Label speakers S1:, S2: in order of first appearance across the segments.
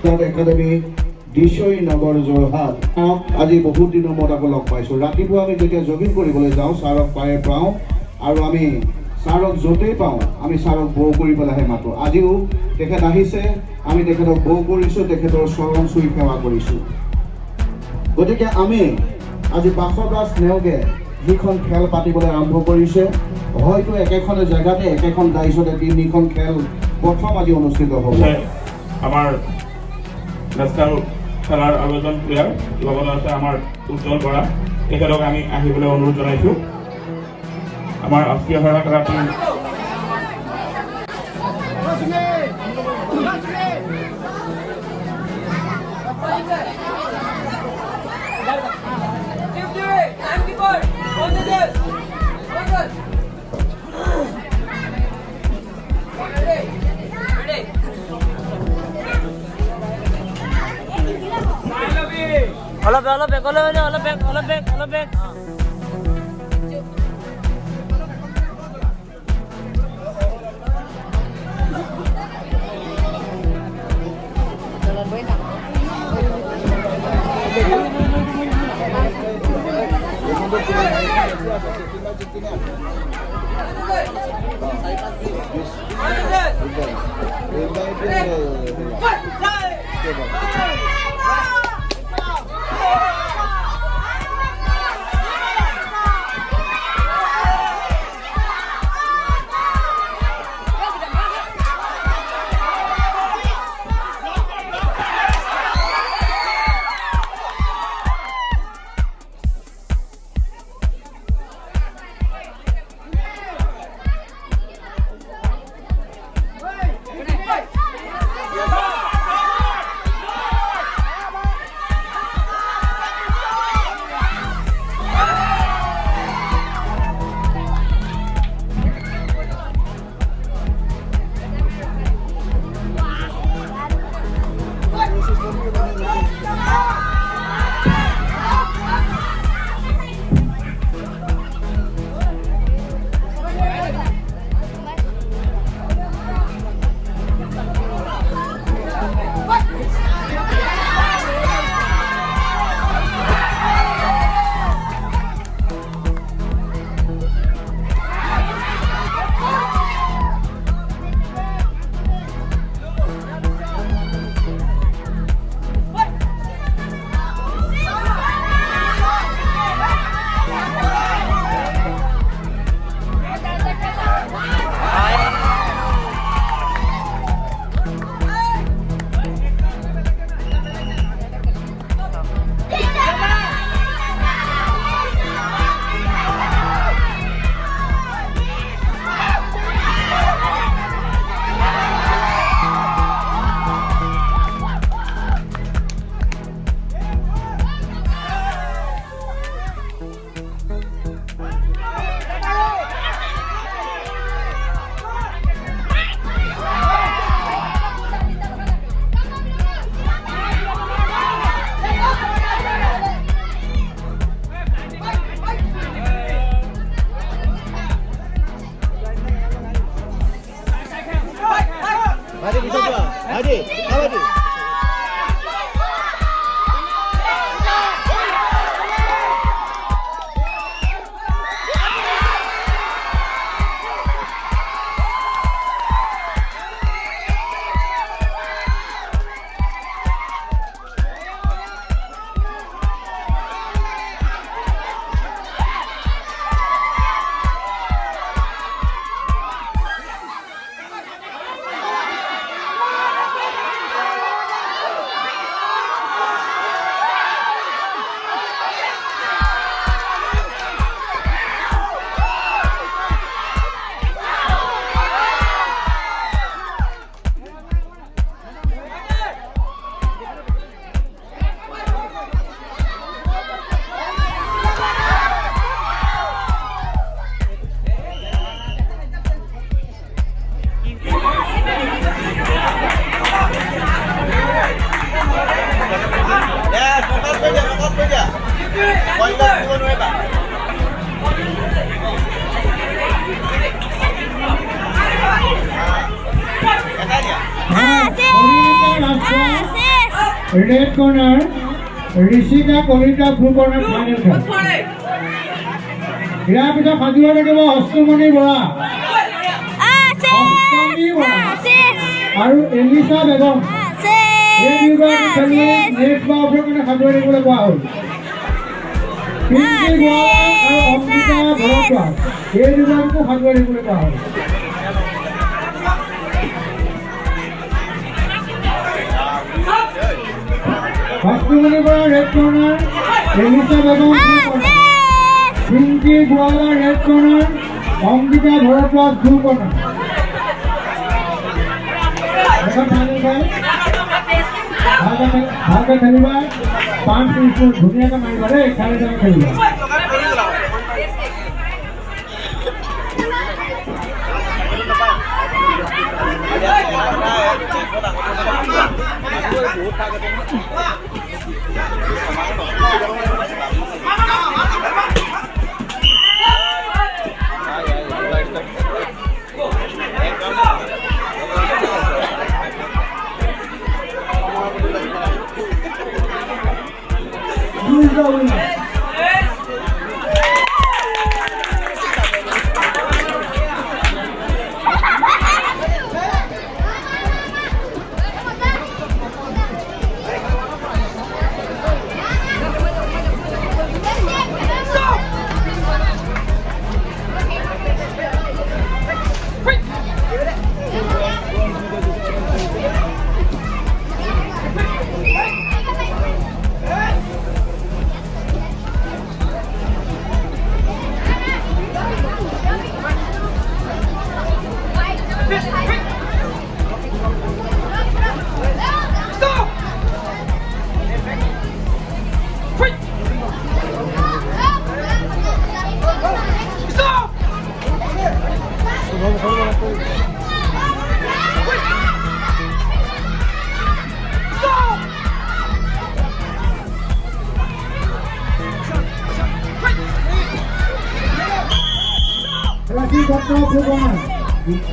S1: Academy দিশৈ নগৰ যোৰহাট আজি বহুত দিনৰ মূৰত আকৌ লগ পাইছোঁ ৰাতিপুৱা আমি যেতিয়া জগিং কৰিবলৈ যাওঁ ছাৰক পায়ে পাওঁ আৰু আমি ছাৰক য'তেই পাওঁ আমি ছাৰক বৌ কৰি পেলাইহে মাতোঁ আজিও তেখেত আহিছে আমি তেখেতক বৌ কৰিছোঁ তেখেতৰ চৰণ চুই সেৱা কৰিছোঁ গতিকে আমি আজি বাসৱৰাজ নেওগে যিখন খেল পাতিবলৈ আৰম্ভ কৰিছে হয়তো একেখন জেগাতে একেখন দায়িত্বতে তিনিখন খেল প্ৰথম আজি অনুষ্ঠিত হ'ব
S2: আমাৰ নেশ্যনেল খেলাৰ আৰু এজন প্লেয়াৰ লগত আছে আমাৰ উজ্জ্বল বৰা তেখেতক আমি আহিবলৈ অনুৰোধ জনাইছোঁ আমাৰ অষ্ট্ৰীয় খেলা team
S3: Olap back.
S4: red corner, Rishika Kolita blue corner final খেল। ইয়াৰ পিছত সাজুৱা থাকিব অষ্টমণি বৰা, অষ্টমী বৰা আৰু এলিছা বেগম। এই দুগৰাকী খেলুৱৈ নেক্সট বাৰৰ কাৰণে সাজুৱা থাকিবলৈ কোৱা হ'ল। পিংকি গোৱালা আৰু অম্বিকা ভৰদ্বাজ এই দুগৰাকীকো সাজুৱা থাকিবলৈ কোৱা হ'ল। Ashtamoni Bora red corner, Elisha Begum blue corner, Pinky Gowala red corner, Ambika Bharadwaj blue corner. এখন ফাইনেল খেল ভালকে খেলিবা, 5 মিনিট ধুনীয়াকৈ মাৰিবা দেই, খেলে খেলিবা। Who is the winner?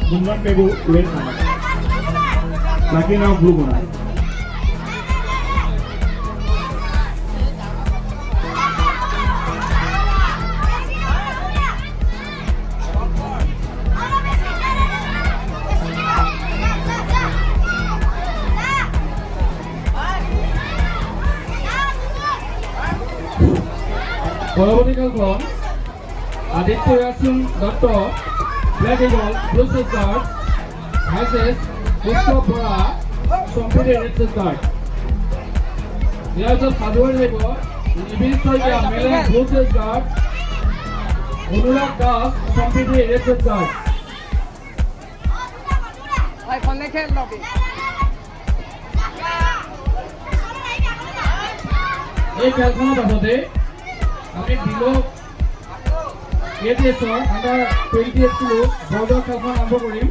S2: Bundan Pegu red corner. Lucky now blue corner.
S5: পৰৱৰ্তী খেলখন Aditya Yasin Dutta black eagle blue star versus উৎসৱ বৰা সম্প্ৰীতি ৰেড স্টাৰ। ইয়াৰ পিছত সাজুৱাই থাকিব নিবিন শইকীয়া মেলে ব্লু স্টাৰ, অনুৰাগ দাস সম্প্ৰীতি ৰেড স্টাৰ। এই খেলখনৰ পাছতে আমি বিলো ATS আন্ডাৰ 28 বৰ্ডৰ খেলখন আৰম্ভ কৰিম।